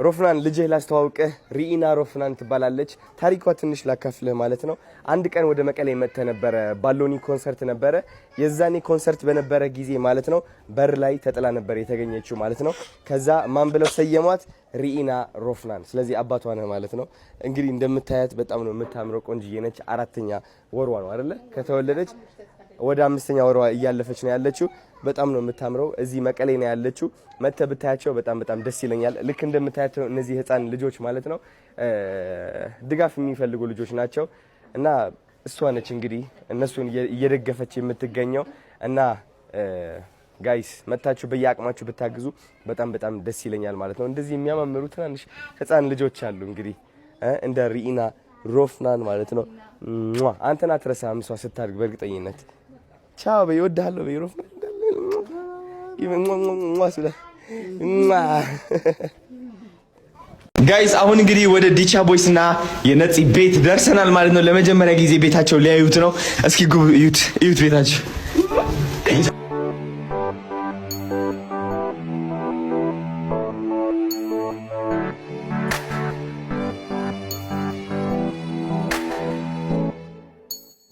ሮፍናን ልጄ ላስተዋውቅህ ሪኢና ሮፍናን ትባላለች። ታሪኳ ትንሽ ላካፍልህ ማለት ነው። አንድ ቀን ወደ መቀሌ መጥተህ ነበረ። ባሎኒ ኮንሰርት ነበረ። የዛኔ ኮንሰርት በነበረ ጊዜ ማለት ነው በር ላይ ተጥላ ነበር የተገኘችው ማለት ነው። ከዛ ማን ብለው ሰየሟት? ሪኢና ሮፍናን። ስለዚህ አባቷ ነህ ማለት ነው። እንግዲህ እንደምታያት በጣም ነው የምታምረው፣ ቆንጅዬ ነች። 4ኛ ወሯ ነው አይደለ? ከተወለደች ወደ 5ኛ ወሯ እያለፈች ነው ያለችው። በጣም ነው የምታምረው። እዚህ መቀሌ ነው ያለችው። መተህ ብታያቸው በጣም ደስ ይለኛል። ልክ እንደምታያቸው እነዚህ ህፃን ልጆች ማለት ነው ድጋፍ የሚፈልጉ ልጆች ናቸው እና እሷ ነች እንግዲህ እነሱን እየደገፈች የምትገኘው እና ጋይስ መታችሁ በየአቅማችሁ ብታግዙ በጣም ደስ ይለኛል ማለት ነው። እንደዚህ የሚያማምሩ ትናንሽ ህፃን ልጆች አሉ እንግዲህ እንደ ሪኢና ሮፍናን ማለት ነው። አንተን አትረሳም እሷ ስታድግ በእርግጠኝነት። ቻው በይ፣ እወድሃለሁ በይ ሮፍናን። ጋይስ አሁን እንግዲህ ወደ ዲቻ ቦይስ እና የነፂ ቤት ደርሰናል ማለት ነው። ለመጀመሪያ ጊዜ ቤታቸው ሊያዩት ነው። እስኪ ግቡ፣ እዩት ቤታቸው።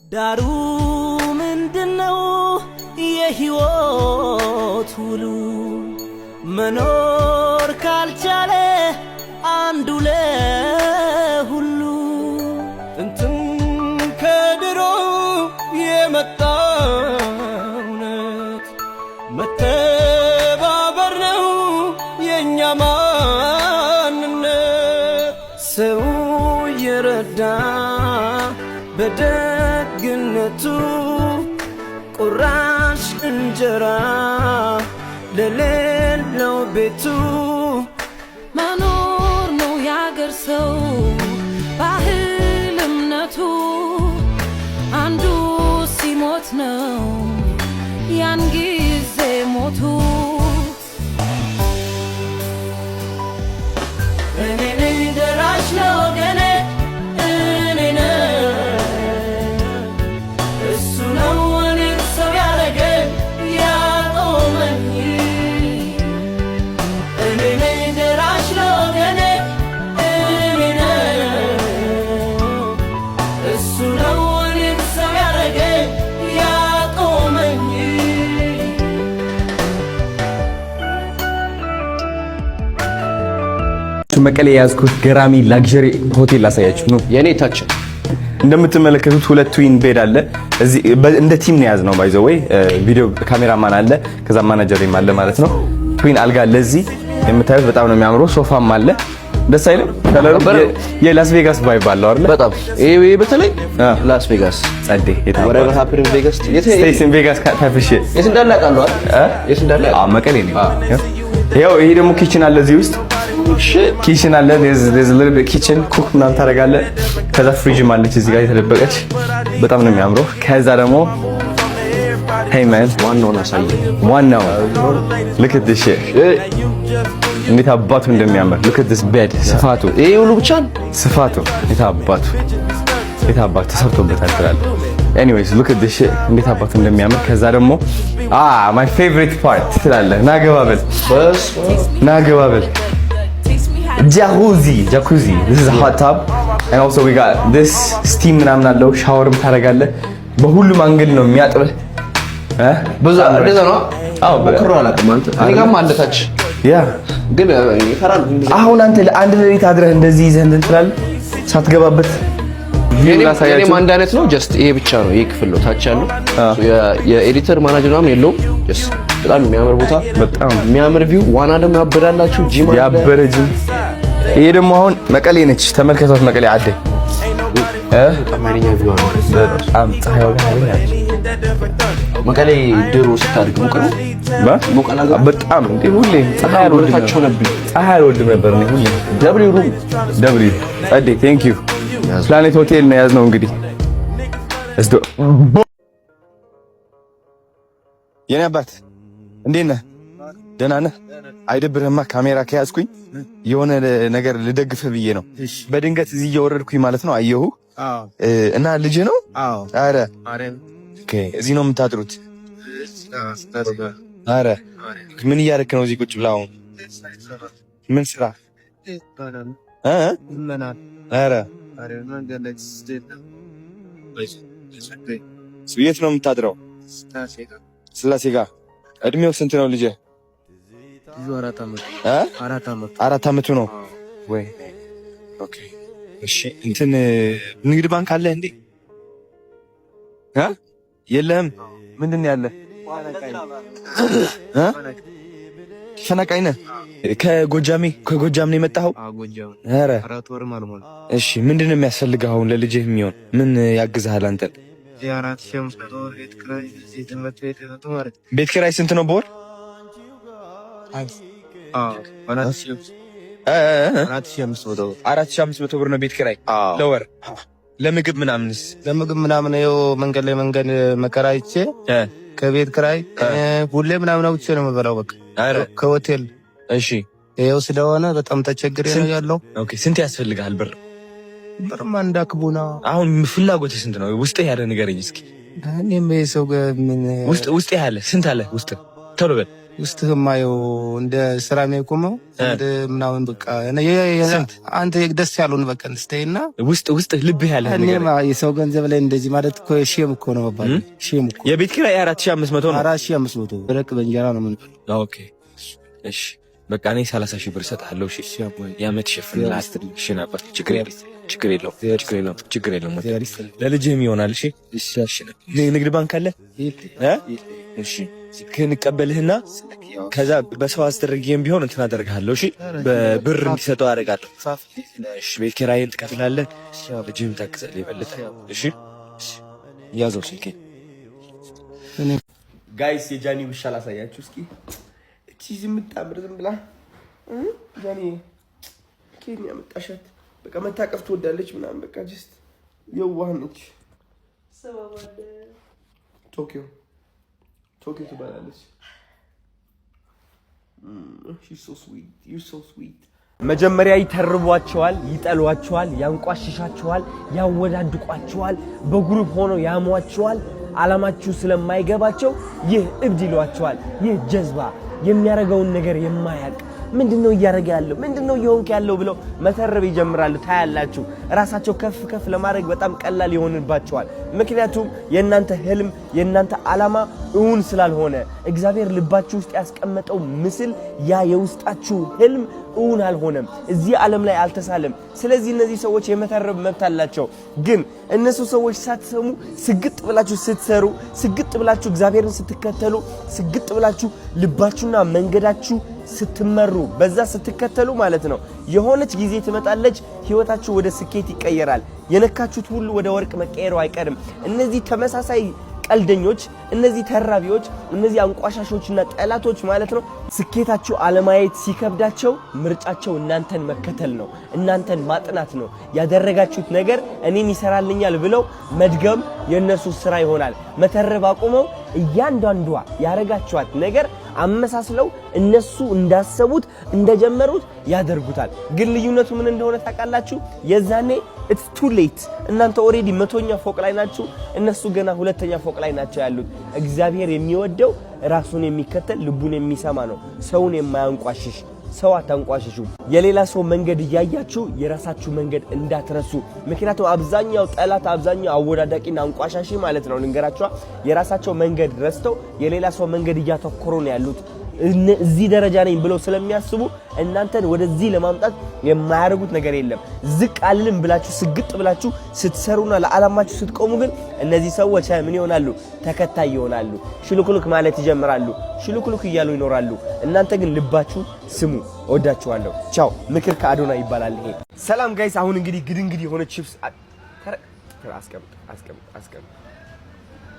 ዳሩ ምንድነው የህይወት ውሉ? መኖር ካልቻለ አንዱ ለሁሉ ጥንትም ከድሮ የመጣ እውነት መተባበር ነው የኛ ማንነት። ሰው የረዳ በደግነቱ ቁራሽ እንጀራ ለሌለው ቤቱ መኖር ነው ያገር ሰው ባህል እምነቱ። አንዱ ሲሞት ነው ያን ጊዜ ሞቱ። እኔ ነኝ ደራሽ ለወገኔ እኔ ነኝ እሱ ነው እኔን ሰው ያረገኝ ያቆመኝ። እኔ ነኝ ደራሽ ለወገኔ እኔ ነኝ እሱ ነው እኔን ሰው ያረገኝ ያቆመኝ። መቀሌ የያዝኩት ገራሚ ላግዠሪ ሆቴል ላሳያችሁ ነው። የኔ ታች እንደምትመለከቱት ሁለት ትዊን ቤድ አለ። እዚህ እንደ ቲም ነው ያዝነው። ባይ ዘ ወይ ቪዲዮ ካሜራማን አለ፣ ከዛ ማናጀርም አለ ማለት ነው። ትዊን አልጋ ለዚህ የምታዩት በጣም ነው የሚያምረው። ሶፋም አለ። ደስ አይልም? ከለሩ የላስ ቬጋስ ቫይብ አለው አይደል? በጣም ይሄ በተለይ ላስ ቬጋስ ጸዴ ወሬቨር ሃፕን ኢን ቬጋስ ስቴይስ ኢን ቬጋስ ታፍሽ የት እንዳለ አውቃለሁ አይደል? የት እንዳለ መቀሌ ነው። ይሄው ይሄ ደግሞ ኪችን አለ እዚህ ውስጥ ኪችን አለ። there's a little bit kitchen ኩክ ምናምን ታደርጋለህ። ከዛ ፍሪጅም አለች እዚህ ጋር የተደበቀች በጣም ነው የሚያምረው። ከዛ ደግሞ hey man ዋናውን አሳየኝ። ዋናው look at this shit እንዴት አባቱ እንደሚያምር look at this bed ስፋቱ ይሄ ሁሉ ብቻ ስፋቱ እንዴት አባቱ ተሰርቶበታል ትላለህ። anyways look at this shit እንዴት አባቱ እንደሚያምር። ከዛ ደግሞ my favorite part ትላለህ። ናገባበል jacuzzi this is a hot tub and also we got this steam ምናምን አለው። ሻወርም ታደርጋለህ። በሁሉም አንግል ነው የሚያጥብህ በዛ እንደዛ ነው። አዎ በክሮ አላውቅም። አንተ እኔ ጋርም አለታች ያ ግን ይፈራል። አሁን አንተ ለአንድ ሌሊት አድረህ እንደዚህ ይዘህ እንትን ትላለህ ሳትገባበት። የኔም አንድ አይነት ነው። ጀስት ይሄ ብቻ ነው ይሄ ክፍል ነው ታች ያለው። የኤዲተር ማናጀር ምናምን የለውም። ጀስት በጣም የሚያምር ቦታ፣ በጣም የሚያምር ቪው። ዋና ደግሞ ያበዳላችሁ ጂም ያበረ ጂም። ይሄ ደግሞ አሁን መቀሌ ነች። ተመልከቷት መቀሌ አደይ በጣም አይነኛ ቪው ነው። በጣም ፀሐይ ወገን መቀሌ ድሮ ስታድግ ሙቀላ በጣም እንዴ ሁሌ ፀሐይ አልወድም ነበር ነው ሁሌ ደብሊው አደይ ቴንክ ዩ ፕላኔት ሆቴል ነው ያዝነው እንግዲህ እስዶ የኔ አባት እንዴት ነህ? ደህና ነህ? አይደብርህማ? ካሜራ ከያዝኩኝ የሆነ ነገር ልደግፍህ ብዬ ነው። በድንገት እዚህ እየወረድኩኝ ማለት ነው አየሁ እና ልጅ ነው። አረ ኦኬ፣ እዚህ ነው የምታድሩት? አረ ምን እያደረክ ነው እዚህ ቁጭ ብለህ? አሁን ምን ስራ ኧረ የት ነው የምታድረው? ስላሴ ጋር። እድሜው ስንት ነው ልጄ? 4 ዓመቱ ነው ወይ? ኦኬ እሺ። እንትን ንግድ ባንክ አለ እንዴ? የለህም? ምንድን ነው ያለ? ተፈናቃይ ነህ? ከጎጃም ነው የመጣኸው? ኧረ እሺ። ምንድን ነው የሚያስፈልግህ አሁን ለልጅህ የሚሆን? ምን ያግዝሃል አንተን? ቤት ኪራይ ስንት ነው በወር? 4500 ብር ነው ቤት ኪራይ ለወር። ለምግብ ምናምንስ? ለምግብ ምናምን ይኸው መንገድ ላይ መከራይቼ ከቤት ኪራይ ሁሌ ምናምን አውጥቼ ነው የምበላው። በቃ ከሆቴል። እሺ ይኸው ስለሆነ በጣም ተቸግሬ ነው ያለው። ኦኬ ስንት ያስፈልጋል ብር? ብርማ እንዳክቡና። አሁን ፍላጎትህ ስንት ነው? ውስጥ ያለ ንገረኝ እስኪ። እኔም የሰው ምን ውስጥ ያለ ስንት አለ? ውስጥ ቶሎ በል። ውስጥህማ ይኸው እንደ ስራ የሚቆመው እንደ ምናምን በቃ አንተ ደስ ያሉን በቃ እንስተይና ውስጥ ልብህ ያለ ነገር። እኔማ የሰው ገንዘብ ላይ እንደዚህ ማለት እኮ ሼም እኮ ነው ባባ። ሼም እኮ የቤት ኪራይ 4500 ነው። 4500 ብረቅ በእንጀራ ነው ምን። ኦኬ እሺ በቃ እኔ 30 ሺህ ብር እሰጥሃለሁ። እሺ የዓመት ሸፍንልህ። እሺ ነበር። ችግር የለውም ለልጅህም ይሆናል። እሺ ንግድ ባንክ አለ? እሺ ክንቀበልህና ከዛ በሰው አስደረግህም ቢሆን እንትን አደርግሃለሁ። እሺ በብር እንዲሰጠው አደርጋለሁ። እሺ ቤት ኪራይን ትከፍላለህ፣ ልጅህም ታግዛለህ ይበልጥ። እሺ ያዘው ስልኬ። ጋይስ የጃኒ ውሻ ላሳያችሁ እስኪ። እቺ ዝም ብላ ጃኒ ኬን ያመጣሻት በቃ መታቀፍ ትወዳለች ምናምን በቃ ጀስት የዋህ ነች። ቶኪዮ ትባላለች። መጀመሪያ ይተርቧቸዋል፣ ይጠሏቸዋል፣ ያንቋሽሻቸዋል፣ ያወዳድቋቸዋል፣ በግሩፕ ሆነው ያሟቸዋል። ዓላማችሁ ስለማይገባቸው ይህ እብድ ይሏቸዋል። ይህ ጀዝባ የሚያረጋውን ነገር የማያውቅ ምንድነው እያረጋ ያለው ምንድነው እየሆንክ ያለው ብለው መተረብ ይጀምራሉ። ታያላችሁ። ራሳቸው ከፍ ለማድረግ በጣም ቀላል ይሆንባቸዋል። ምክንያቱም የእናንተ ህልም የእናንተ ዓላማ እውን ስላልሆነ እግዚአብሔር ልባችሁ ውስጥ ያስቀመጠው ምስል ያ የውስጣችሁ ህልም እውን አልሆነም፣ እዚህ ዓለም ላይ አልተሳለም። ስለዚህ እነዚህ ሰዎች የመተረብ መብት አላቸው። ግን እነሱ ሰዎች ሳትሰሙ ስግጥ ብላችሁ ስትሰሩ፣ ስግጥ ብላችሁ እግዚአብሔርን ስትከተሉ፣ ስግጥ ብላችሁ ልባችሁና መንገዳችሁ ስትመሩ፣ በዛ ስትከተሉ ማለት ነው የሆነች ጊዜ ትመጣለች፣ ህይወታችሁ ወደ ስኬት ይቀየራል። የነካችሁት ሁሉ ወደ ወርቅ መቀየሩ አይቀርም። እነዚህ ተመሳሳይ ቀልደኞች፣ እነዚህ ተራቢዎች፣ እነዚህ አንቋሻሾችና ጠላቶች ማለት ነው ስኬታችሁ አለማየት ሲከብዳቸው ምርጫቸው እናንተን መከተል ነው፣ እናንተን ማጥናት ነው። ያደረጋችሁት ነገር እኔን ይሰራልኛል ብለው መድገም የነሱ ስራ ይሆናል። መተረብ አቁመው እያንዳንዷ ያረጋችኋት ነገር አመሳስለው እነሱ እንዳሰቡት እንደጀመሩት ያደርጉታል። ግን ልዩነቱ ምን እንደሆነ ታውቃላችሁ? የዛኔ it's too late። እናንተ ኦሬዲ 100ኛ ፎቅ ላይ ናችሁ፣ እነሱ ገና 2ኛ ፎቅ ላይ ናቸው ያሉት። እግዚአብሔር የሚወደው ራሱን የሚከተል ልቡን የሚሰማ ነው፣ ሰውን የማያንቋሽሽ። ሰው አታንቋሽሹ። የሌላ ሰው መንገድ እያያችሁ የራሳችሁ መንገድ እንዳትረሱ። ምክንያቱም አብዛኛው ጠላት አብዛኛው አወዳዳቂና አንቋሻሽ ማለት ነው ልንገራችሁ፣ የራሳቸው መንገድ ረስተው የሌላ ሰው መንገድ እያተኮሩ ነው ያሉት። እዚህ ደረጃ ነኝ ብለው ስለሚያስቡ እናንተን ወደዚህ ለማምጣት የማያደርጉት ነገር የለም። ዝቅ አልልም ብላችሁ ስግጥ ብላችሁ ስትሰሩና ለዓላማችሁ ስትቆሙ ግን እነዚህ ሰዎች ምን ይሆናሉ? ተከታይ ይሆናሉ። ሽሉክሉክ ማለት ይጀምራሉ። ሽሉክሉክ እያሉ ይኖራሉ። እናንተ ግን ልባችሁ ስሙ። ወዳችኋለሁ። ቻው። ምክር ከአዶና ይባላል ይሄ። ሰላም ጋይስ፣ አሁን እንግዲህ ግድንግድ የሆነ ቺፕስ አስቀምጥ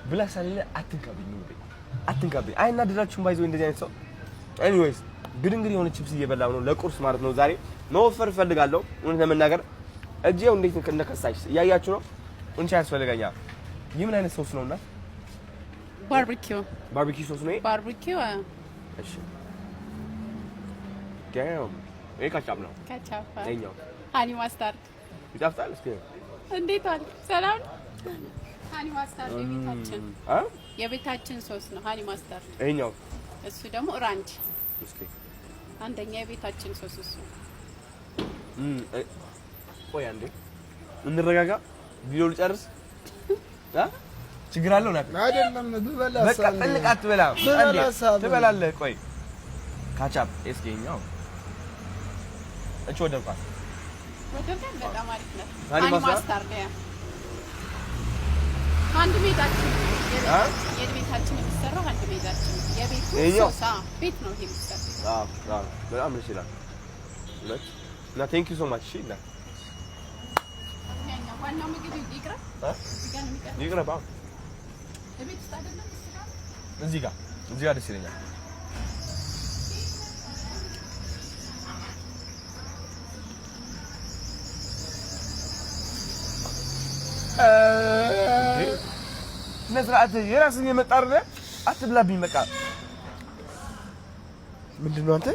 ብላ ሳለ አትንካብኝ። አይናደዳችሁም? ባይዘው እንደዚህ አይነት ሰው ኤኒዌይስ ግድንግድ የሆነ ቺፕስ እየበላው ነው ለቁርስ ማለት ነው። ዛሬ መወፈር ፈልጋለሁ። እውነት ለመናገር እጄው እንዴት እንደከሳች እያያችሁ ነው። እንቻ ያስፈልጋኛል። ይህ ምን አይነት ሶስ ነውና? ባርቢኪው ሶስ ነው። ባርቢኪው እሺ። ዳም ካቻፕ ነው። ካቻፕ አይኛው ሃኒ ማስታርድ ይጣፍጣል። እስኪ እንዴት አለ? ሰላም። ሃኒ ማስታርድ የቤታችን ሶስ ነው። ሃኒ ማስታርድ አይኛው። እሱ ደግሞ ራንች። እስኪ አንደኛ የቤታችን ሶስ እሱ ቆይ አንዴ እንረጋጋ። ቪዲዮ ልጨርስ። ችግር አለው ናት አይደለም ብበላ በቃ ጥልቃት በላ ትበላለህ። ቆይ ካቻፕ እስኪኛው እቺ ወደድኳት። በጣም አሪፍ ነው። ሃኒ ማስታር ነው። አንድ ቤታችን የቤታችን የሚሰራው አንድ ቤታችን የቤቱ ሶሳ ቤት ነው የሚሰራው። በጣም ደስ ይላል። እና ቴንክ ዩ ሶ ማች። እሺ እና ዋናው ምግብ ይቅረብ ይቅረብ። ቤት ውስጥ አይደለም እዚህ ጋር ደስ ይለኛል። ስነስርዓት የራስን የመጣር አትብላብኝ። በቃ ምንድን ነው አንተ?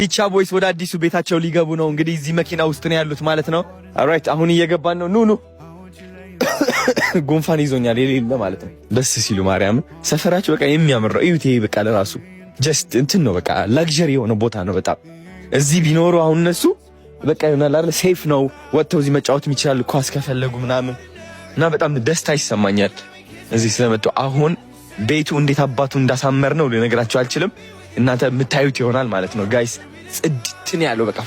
ኢቻ ቦይስ ወደ አዲሱ ቤታቸው ሊገቡ ነው። እንግዲህ እዚህ መኪና ውስጥ ነው ያሉት ማለት ነው። ኦልራይት አሁን እየገባን ነው። ኑ ጉንፋን ይዞኛል የሌለ ማለት ነው። ደስ ሲሉ ማርያም ሰፈራቸው በቃ የሚያምር ነው። እዩት። ይሄ በቃ ለራሱ ጀስት እንትን ነው። በቃ ላግዠሪ የሆነ ቦታ ነው በጣም። እዚህ ቢኖሩ አሁን እነሱ በቃ ይሆናል አይደል? ሴፍ ነው። ወጥተው እዚህ መጫወት ይችላሉ ኳስ ከፈለጉ ምናምን እና በጣም ደስታ ይሰማኛል እዚህ ስለመጡ። አሁን ቤቱ እንዴት አባቱ እንዳሳመር ነው ልነግራችሁ አልችልም። እናንተ የምታዩት ይሆናል ማለት ነው ጋይስ። ጽድትን ያለው በቃ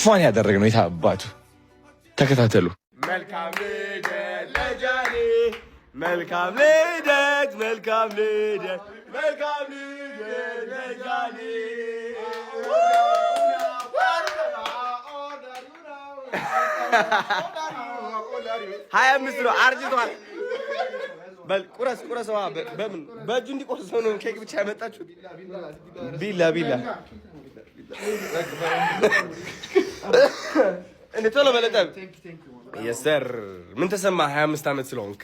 ፏን ያደረግነው የታባቱ ተከታተሉ። መልካም ልደት ለጃኒ፣ መልካም ልደት፣ መልካም ልደት፣ መልካም ልደት ለጃኒ። 25 ነው አርጅቷል። በል ቁረስ ቁረሰዋ። በምን በእጁ እንዲቆርሰው ነው ኬክ ብቻ ያመጣችሁት? ቢላ እንዴ ቶሎ በለጠብ። የሰር ምን ተሰማ? 25 ዓመት ስለሆንክ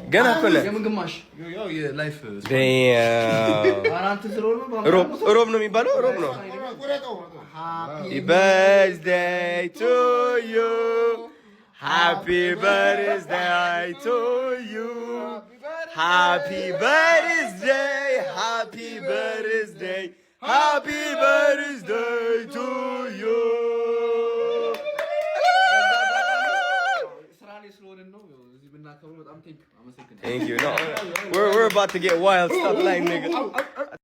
ገና እኮ ሮብ ነው የሚባለው። ሮብ ነው። Happy birthday to you, happy birthday to you, happy birthday, happy birthday, happy birthday to you. Thank you. No, we're about to get wild. Stop lying, nigga.